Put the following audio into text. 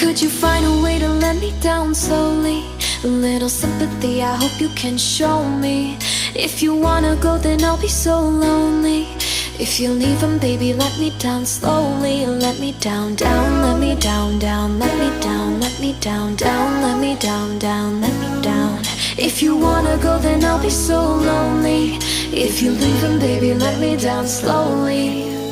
Could you find a way to let me down slowly? A little sympathy, I hope you can show me. If you wanna go, then I'll be so lonely. If you're leaving, baby, let me down slowly. Let me down, down, let me down, down, let me down, let me down, down, let me down, down, let me down. If you wanna go, then I'll be so lonely. If you're leaving, baby, let me down slowly.